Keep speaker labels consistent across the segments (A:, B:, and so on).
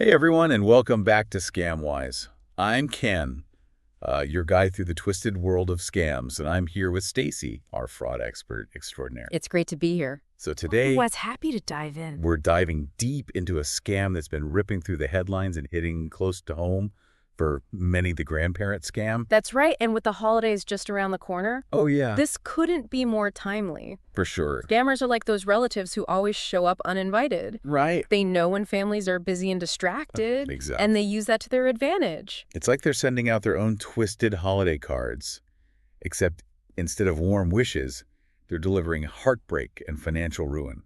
A: Hey everyone, and welcome back to ScamWise. I'm Ken, your guide through the twisted world of scams, and I'm here with Stacy, our fraud expert extraordinaire.
B: It's great to be here.
A: So today,
B: Was happy to dive in.
A: we're diving deep into a scam that's been ripping through the headlines and hitting close to home for many, the grandparent scam.
B: That's right, and with the holidays just around the corner,
A: Oh yeah,
B: this couldn't be more timely.
A: for sure.
B: Scammers are like those relatives who always show up uninvited.
A: Right.
B: They know when families are busy and distracted,
A: Exactly.
B: and they use that to their advantage.
A: It's like they're sending out their own twisted holiday cards, except instead of warm wishes, they're delivering heartbreak and financial ruin.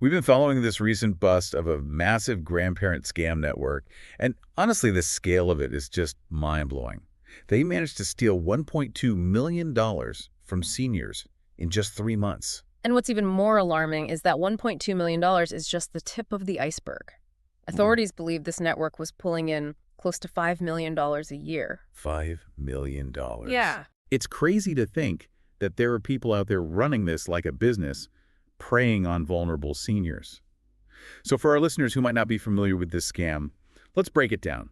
A: We've been following this recent bust of a massive grandparent scam network, and honestly, the scale of it is just mind-blowing. They managed to steal $1.2 million from seniors in just 3 months.
B: And what's even more alarming is that $1.2 million is just the tip of the iceberg. Authorities believe this network was pulling in close to $5 million a year.
A: $5 million.
B: Yeah.
A: It's crazy to think that there are people out there running this like a business, preying on vulnerable seniors. So for our listeners who might not be familiar with this scam, let's break it down.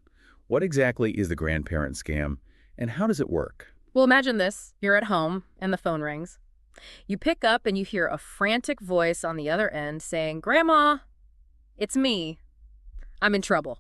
A: What exactly is the grandparent scam, and how does it work?
B: Well, imagine this. You're at home, and the phone rings. You pick up, and you hear a frantic voice on the other end saying, "Grandma, it's me. I'm in trouble."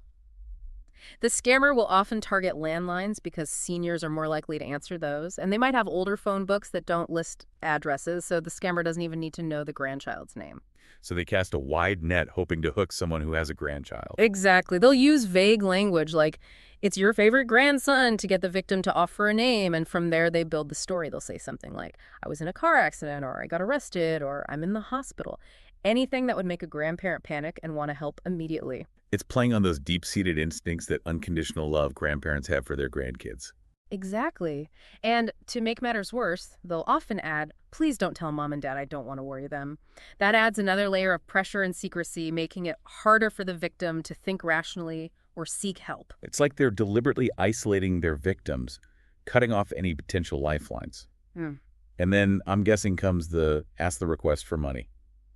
B: The scammer will often target landlines because seniors are more likely to answer those, and they might have older phone books that don't list addresses, so the scammer doesn't even need to know the grandchild's name.
A: So they cast a wide net hoping to hook someone who has a grandchild.
B: Exactly. They'll use vague language like, "It's your favorite grandson," to get the victim to offer a name, and from there they build the story. They'll say something like, "I was in a car accident," or "I got arrested," or "I'm in the hospital." Anything that would make a grandparent panic and want to help immediately.
A: It's playing on those deep-seated instincts that unconditional love grandparents have for their grandkids.
B: Exactly. And to make matters worse, they'll often add, "Please don't tell mom and dad, I don't want to worry them." That adds another layer of pressure and secrecy, making it harder for the victim to think rationally or seek help.
A: It's like they're deliberately isolating their victims, cutting off any potential lifelines.
B: Hmm.
A: And then, I'm guessing, comes the ask the request for money.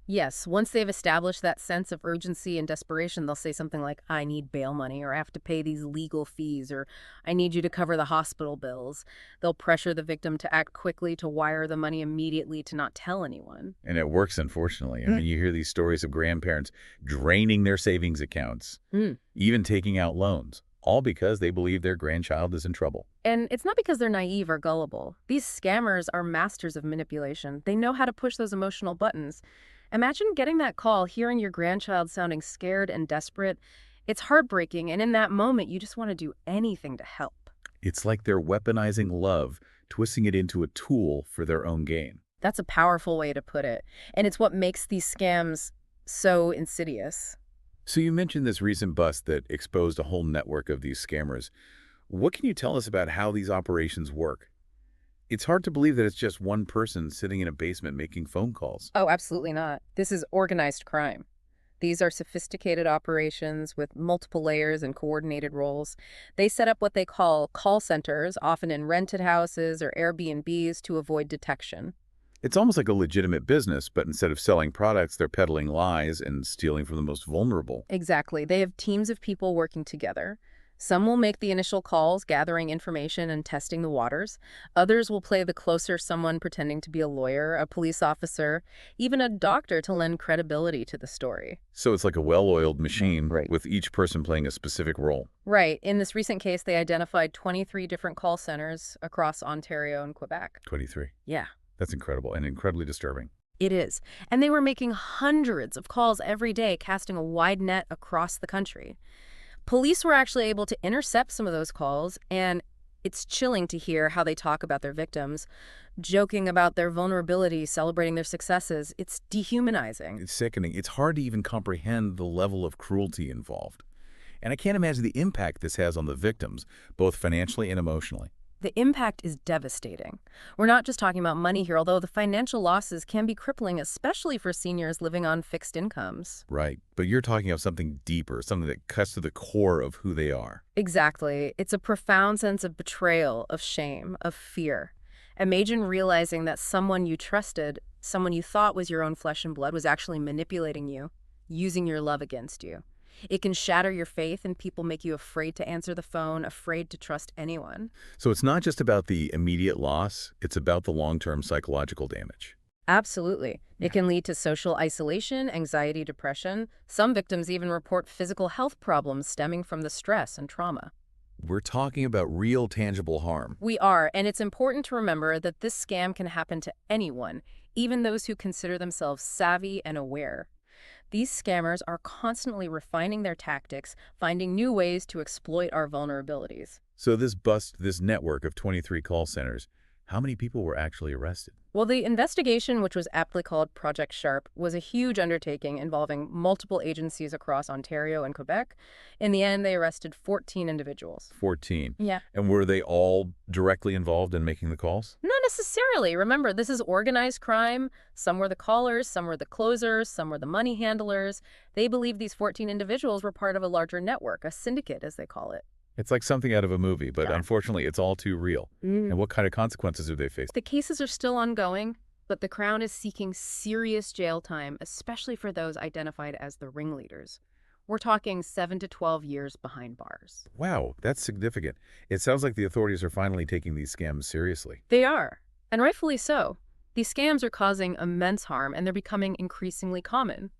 B: Yes, once they've established that sense of urgency and desperation, they'll say something like, "I need bail money," or "I have to pay these legal fees," or "I need you to cover the hospital bills." They'll pressure the victim to act quickly, to wire the money immediately, to not tell anyone.
A: And it works, unfortunately. I mean, you hear these stories of grandparents draining their savings accounts, even taking out loans, all because they believe their grandchild is in trouble.
B: And it's not because they're naive or gullible. These scammers are masters of manipulation. They know how to push those emotional buttons. Imagine getting that call, hearing your grandchild sounding scared and desperate. It's heartbreaking, and in that moment, you just want to do anything to help.
A: It's like they're weaponizing love, twisting it into a tool for their own gain.
B: That's a powerful way to put it. And it's what makes these scams so insidious.
A: So you mentioned this recent bust that exposed a whole network of these scammers. What can you tell us about how these operations work? It's hard to believe that it's just one person sitting in a basement making phone calls.
B: Oh, absolutely not. This is organized crime. These are sophisticated operations with multiple layers and coordinated roles. They set up what they call centers, often in rented houses or Airbnbs, to avoid detection.
A: It's almost like a legitimate business, but instead of selling products, they're peddling lies and stealing from the most vulnerable.
B: Exactly. They have teams of people working together. Some will make the initial calls, gathering information and testing the waters. Others will play the closer someone, pretending to be a lawyer, a police officer, even a doctor, to lend credibility to the story.
A: So it's like a well-oiled machine,
B: Right.
A: with each person playing a specific role.
B: Right. In this recent case, they identified 23 different call centers across Ontario and Quebec.
A: 23.
B: Yeah.
A: That's incredible and incredibly disturbing.
B: It is. And they were making hundreds of calls every day, casting a wide net across the country. Police were actually able to intercept some of those calls, and it's chilling to hear how they talk about their victims, joking about their vulnerability, celebrating their successes. It's dehumanizing.
A: It's sickening. It's hard to even comprehend the level of cruelty involved. And I can't imagine the impact this has on the victims, both financially and emotionally.
B: The impact is devastating. We're not just talking about money here, although the financial losses can be crippling, especially for seniors living on fixed incomes.
A: Right. But you're talking about something deeper, something that cuts to the core of who they are.
B: Exactly. It's a profound sense of betrayal, of shame, of fear. Imagine realizing that someone you trusted, someone you thought was your own flesh and blood, was actually manipulating you, using your love against you. It can shatter your faith and people make you afraid to answer the phone, afraid to trust anyone.
A: So it's not just about the immediate loss, it's about the long-term psychological damage.
B: Absolutely. It can lead to social isolation, anxiety, depression. Some victims even report physical health problems stemming from the stress and trauma.
A: We're talking about real tangible harm.
B: We are, and it's important to remember that this scam can happen to anyone, even those who consider themselves savvy and aware. These scammers are constantly refining their tactics, finding new ways to exploit our vulnerabilities.
A: So this network of 23 call centers, how many people were actually arrested?
B: Well, the investigation, which was aptly called Project Sharp, was a huge undertaking involving multiple agencies across Ontario and Quebec. In the end, they arrested 14 individuals.
A: 14.
B: Yeah.
A: And were they all directly involved in making the calls?
B: Not necessarily. Remember, this is organized crime. Some were the callers, some were the closers, some were the money handlers. They believed these 14 individuals were part of a larger network, a syndicate, as they call it.
A: It's like something out of a movie, but
B: Yeah.
A: unfortunately, it's all too real. And what kind of consequences do they face?
B: The cases are still ongoing, but the Crown is seeking serious jail time, especially for those identified as the ringleaders. We're talking 7 to 12 years behind bars.
A: Wow, that's significant. It sounds like the authorities are finally taking these scams seriously.
B: They are, and rightfully so. These scams are causing immense harm, and they're becoming increasingly common.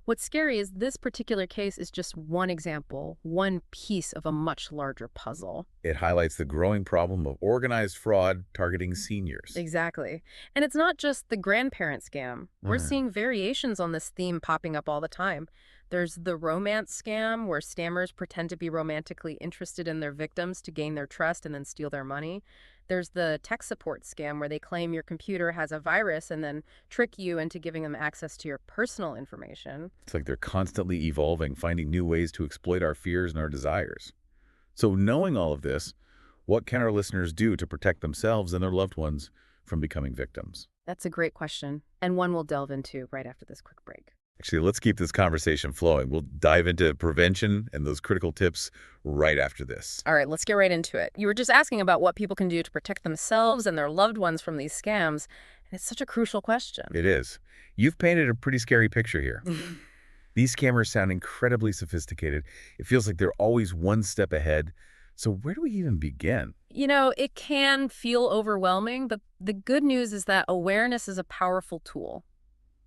B: What's scary is this particular case is just one example, one piece of a much larger puzzle.
A: It highlights the growing problem of organized fraud targeting seniors.
B: Exactly. And it's not just the grandparent scam. We're
A: Uh-huh.
B: seeing variations on this theme popping up all the time. There's the romance scam, where scammers pretend to be romantically interested in their victims to gain their trust and then steal their money. There's the tech support scam, where they claim your computer has a virus and then trick you into giving them access to your personal information.
A: It's like they're constantly evolving, finding new ways to exploit our fears and our desires. So knowing all of this, what can our listeners do to protect themselves and their loved ones from becoming victims?
B: That's a great question, and one we'll delve into right after this quick break.
A: Actually, let's keep this conversation flowing. We'll dive into prevention and those critical tips right after this.
B: All right, let's get right into it. You were just asking about what people can do to protect themselves and their loved ones from these scams, and it's such a crucial question.
A: It is. You've painted a pretty scary picture here. These scammers sound incredibly sophisticated. It feels like they're always one step ahead. So where do we even begin?
B: You know, it can feel overwhelming, but the good news is that awareness is a powerful tool.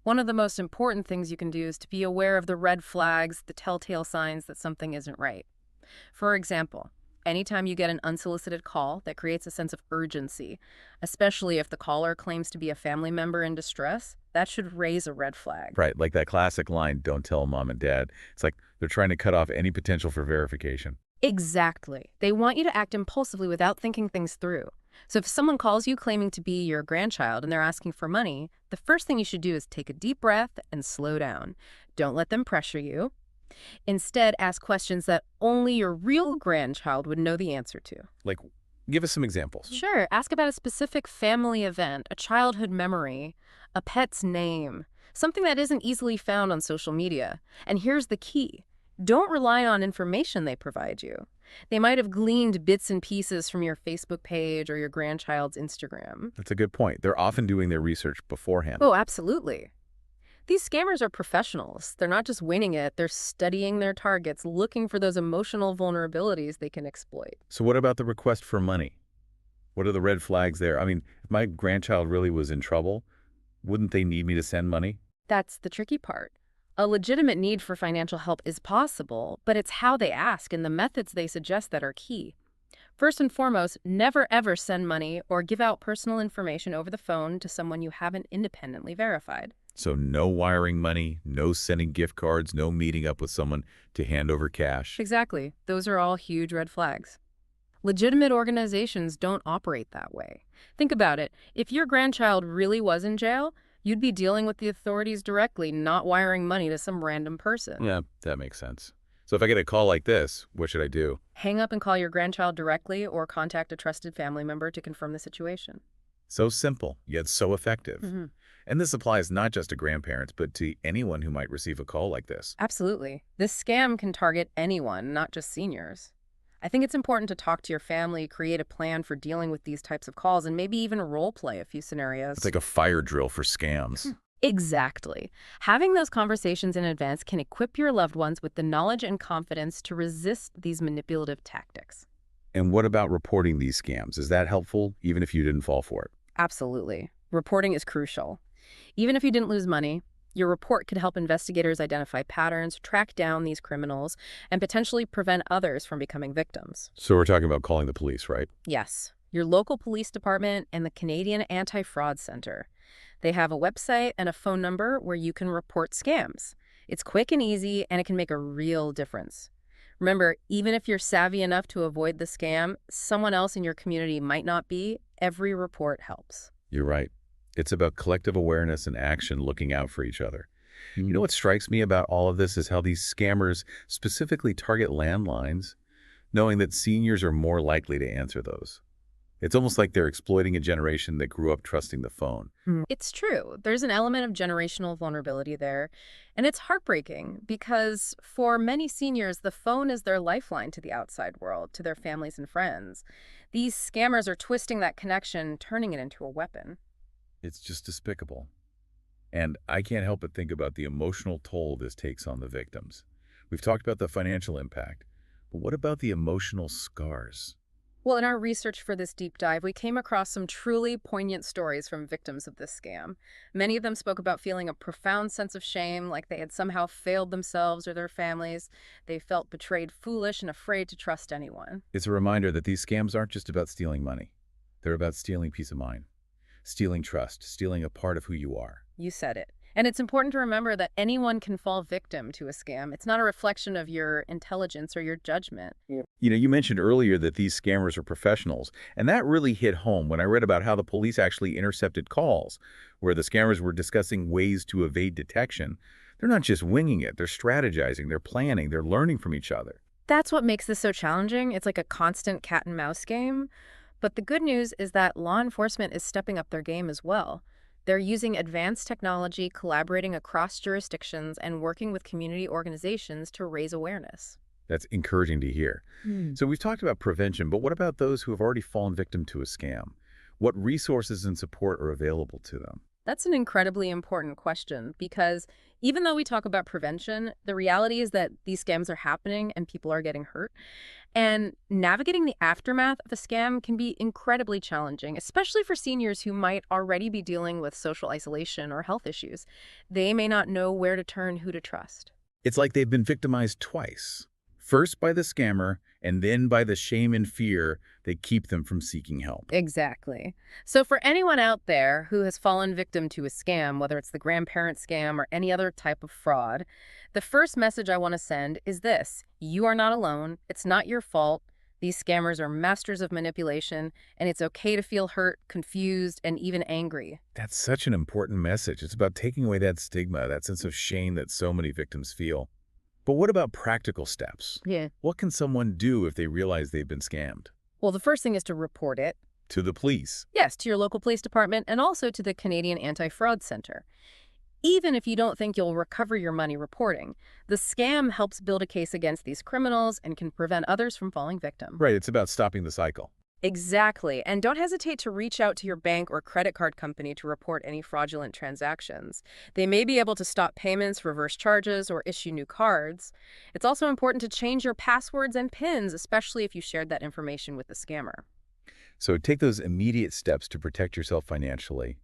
B: One of the most important things you can do is to be aware of the red flags, the telltale signs that something isn't right. For example, anytime you get an unsolicited call that creates a sense of urgency, especially if the caller claims to be a family member in distress, that should raise a red flag.
A: Right, like that classic line, don't tell mom and dad. It's like they're trying to cut off any potential for verification.
B: Exactly. They want you to act impulsively without thinking things through. So if someone calls you claiming to be your grandchild and they're asking for money, the first thing you should do is take a deep breath and slow down. Don't let them pressure you. Instead, ask questions that only your real grandchild would know the answer to.
A: Like, give us some examples.
B: Sure, ask about a specific family event, a childhood memory, a pet's name, something that isn't easily found on social media. And here's the key. Don't rely on information they provide you. They might have gleaned bits and pieces from your Facebook page or your grandchild's Instagram.
A: That's a good point. They're often doing their research beforehand.
B: Oh, absolutely. These scammers are professionals. They're not just winging it, they're studying their targets, looking for those emotional vulnerabilities they can exploit.
A: So what about the request for money? What are the red flags there? I mean, if my grandchild really was in trouble, wouldn't they need me to send money?
B: That's the tricky part. A legitimate need for financial help is possible, but it's how they ask and the methods they suggest that are key. First and foremost, never ever send money or give out personal information over the phone to someone you haven't independently verified.
A: So no wiring money, no sending gift cards, no meeting up with someone to hand over cash.
B: Exactly. Those are all huge red flags. Legitimate organizations don't operate that way. Think about it. If your grandchild really was in jail, you'd be dealing with the authorities directly, not wiring money to some random person.
A: Yeah, that makes sense. So if I get a call like this, what should I do?
B: Hang up and call your grandchild directly or contact a trusted family member to confirm the situation.
A: So simple, yet so effective. And this applies not just to grandparents, but to anyone who might receive a call like this.
B: Absolutely. This scam can target anyone, not just seniors. I think it's important to talk to your family, create a plan for dealing with these types of calls, and maybe even role play a few scenarios.
A: It's like a fire drill for scams.
B: Exactly. Having those conversations in advance can equip your loved ones with the knowledge and confidence to resist these manipulative tactics.
A: And what about reporting these scams? Is that helpful, even if you didn't fall for it?
B: Absolutely. Reporting is crucial. Even if you didn't lose money, your report could help investigators identify patterns, track down these criminals, and potentially prevent others from becoming victims.
A: So we're talking about calling the police, right?
B: Yes, your local police department and the Canadian Anti-Fraud Center. They have a website and a phone number where you can report scams. It's quick and easy, and it can make a real difference. Remember, even if you're savvy enough to avoid the scam, someone else in your community might not be. Every report helps.
A: You're right. It's about collective awareness and action looking out for each other. You know what strikes me about all of this is how these scammers specifically target landlines, knowing that seniors are more likely to answer those. It's almost like they're exploiting a generation that grew up trusting the phone.
B: It's true. There's an element of generational vulnerability there. And it's heartbreaking because for many seniors, the phone is their lifeline to the outside world, to their families and friends. These scammers are twisting that connection, turning it into a weapon.
A: It's just despicable. And I can't help but think about the emotional toll this takes on the victims. We've talked about the financial impact, but what about the emotional scars?
B: Well, in our research for this deep dive, we came across some truly poignant stories from victims of this scam. Many of them spoke about feeling a profound sense of shame, like they had somehow failed themselves or their families. They felt betrayed, foolish, and afraid to trust anyone.
A: It's a reminder that these scams aren't just about stealing money. They're about stealing peace of mind, stealing trust, stealing a part of who you are.
B: You said it. And it's important to remember that anyone can fall victim to a scam. It's not a reflection of your intelligence or your judgment.
A: You know, you mentioned earlier that these scammers are professionals, and that really hit home when I read about how the police actually intercepted calls where the scammers were discussing ways to evade detection. They're not just winging it, they're strategizing, they're planning, they're learning from each other.
B: That's what makes this so challenging. It's like a constant cat and mouse game. But the good news is that law enforcement is stepping up their game as well. They're using advanced technology, collaborating across jurisdictions, and working with community organizations to raise awareness.
A: That's encouraging to hear. So we've talked about prevention, but what about those who have already fallen victim to a scam? What resources and support are available to them?
B: That's an incredibly important question because even though we talk about prevention, the reality is that these scams are happening and people are getting hurt. And navigating the aftermath of a scam can be incredibly challenging, especially for seniors who might already be dealing with social isolation or health issues. They may not know where to turn, who to trust.
A: It's like they've been victimized twice. First by the scammer, and then by the shame and fear that keep them from seeking help.
B: Exactly. So for anyone out there who has fallen victim to a scam, whether it's the grandparent scam or any other type of fraud, the first message I want to send is this. You are not alone. It's not your fault. These scammers are masters of manipulation, and it's okay to feel hurt, confused, and even angry.
A: That's such an important message. It's about taking away that stigma, that sense of shame that so many victims feel. But what about practical steps?
B: Yeah.
A: What can someone do if they realize they've been scammed?
B: Well, the first thing is to report it.
A: To the police.
B: Yes, to your local police department and also to the Canadian Anti-Fraud Center. Even if you don't think you'll recover your money reporting, the scam helps build a case against these criminals and can prevent others from falling victim.
A: Right, it's about stopping the cycle.
B: Exactly. And don't hesitate to reach out to your bank or credit card company to report any fraudulent transactions. They may be able to stop payments, reverse charges, or issue new cards. It's also important to change your passwords and PINs, especially if you shared that information with the scammer.
A: So take those immediate steps to protect yourself financially.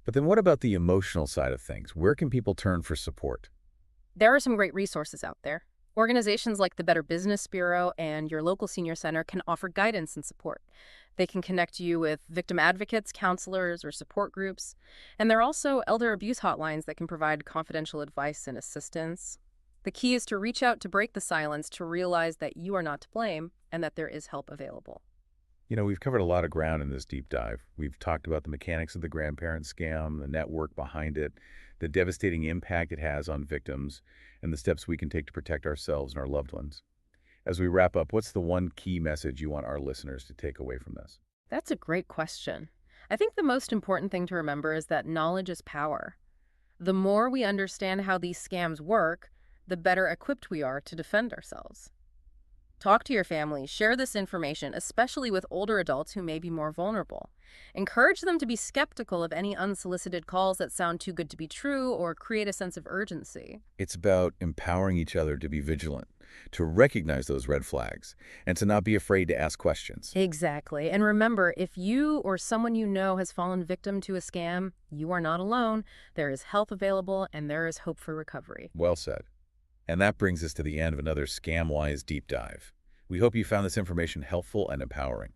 A: But then what about the emotional side of things? Where can people turn for support?
B: There are some great resources out there. Organizations like the Better Business Bureau and your local senior center can offer guidance and support. They can connect you with victim advocates, counselors, or support groups. And there are also elder abuse hotlines that can provide confidential advice and assistance. The key is to reach out to break the silence, to realize that you are not to blame and that there is help available.
A: You know, we've covered a lot of ground in this deep dive. We've talked about the mechanics of the grandparent scam, the network behind it, the devastating impact it has on victims, and the steps we can take to protect ourselves and our loved ones. As we wrap up, what's the one key message you want our listeners to take away from this?
B: That's a great question. I think the most important thing to remember is that knowledge is power. The more we understand how these scams work, the better equipped we are to defend ourselves. Talk to your family, share this information, especially with older adults who may be more vulnerable. Encourage them to be skeptical of any unsolicited calls that sound too good to be true or create a sense of urgency.
A: It's about empowering each other to be vigilant, to recognize those red flags, and to not be afraid to ask questions.
B: Exactly. And remember, if you or someone you know has fallen victim to a scam, you are not alone. There is help available and there is hope for recovery.
A: Well said. And that brings us to the end of another Scam-Wise deep dive. We hope you found this information helpful and empowering.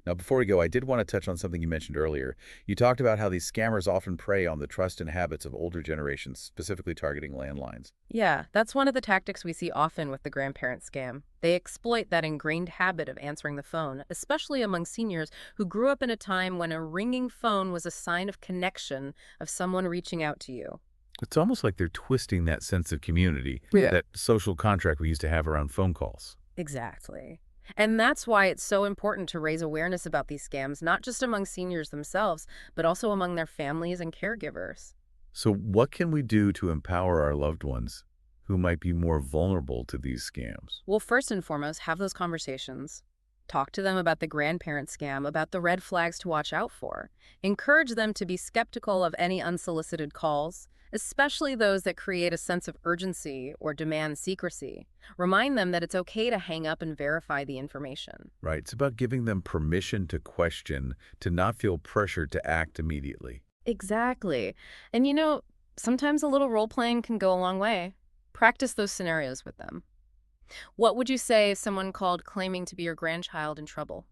A: Now, before we go, I did want to touch on something you mentioned earlier. You talked about how these scammers often prey on the trust and habits of older generations, specifically targeting landlines.
B: Yeah, that's one of the tactics we see often with the grandparent scam. They exploit that ingrained habit of answering the phone, especially among seniors who grew up in a time when a ringing phone was a sign of connection, of someone reaching out to you.
A: It's almost like they're twisting that sense of community,
B: Yeah.
A: that social contract we used to have around phone calls.
B: Exactly. And that's why it's so important to raise awareness about these scams, not just among seniors themselves, but also among their families and caregivers.
A: So what can we do to empower our loved ones who might be more vulnerable to these scams?
B: Well, first and foremost, have those conversations. Talk to them about the grandparent scam, about the red flags to watch out for. Encourage them to be skeptical of any unsolicited calls, especially those that create a sense of urgency or demand secrecy. Remind them that it's okay to hang up and verify the information.
A: Right? It's about giving them permission to question, to not feel pressured to act immediately.
B: Exactly. And sometimes a little role playing can go a long way. Practice those scenarios with them. What would you say if someone called claiming to be your grandchild in trouble?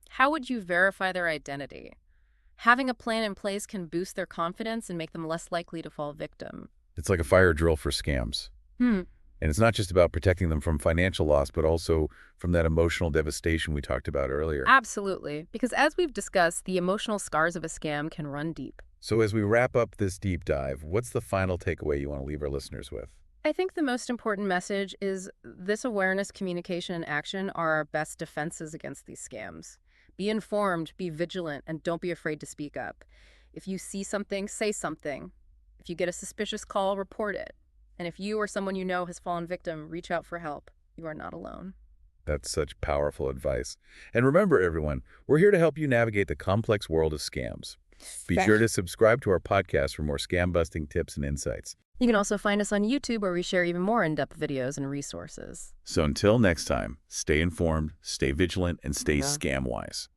B: How would you verify their identity? Having a plan in place can boost their confidence and make them less likely to fall victim.
A: It's like a fire drill for scams.
B: Hmm.
A: And it's not just about protecting them from financial loss, but also from that emotional devastation we talked about earlier.
B: Absolutely. Because as we've discussed, the emotional scars of a scam can run deep.
A: So as we wrap up this deep dive, what's the final takeaway you want to leave our listeners with?
B: I think the most important message is this: awareness, communication, and action are our best defenses against these scams. Be informed, be vigilant, and don't be afraid to speak up. If you see something, say something. If you get a suspicious call, report it. And if you or someone you know has fallen victim, reach out for help. You are not alone.
A: That's such powerful advice. And remember, everyone, we're here to help you navigate the complex world of scams. Be sure to subscribe to our podcast for more scam-busting tips and insights.
B: You can also find us on YouTube, where we share even more in-depth videos and resources.
A: So until next time, stay informed, stay vigilant, and stay scam-wise.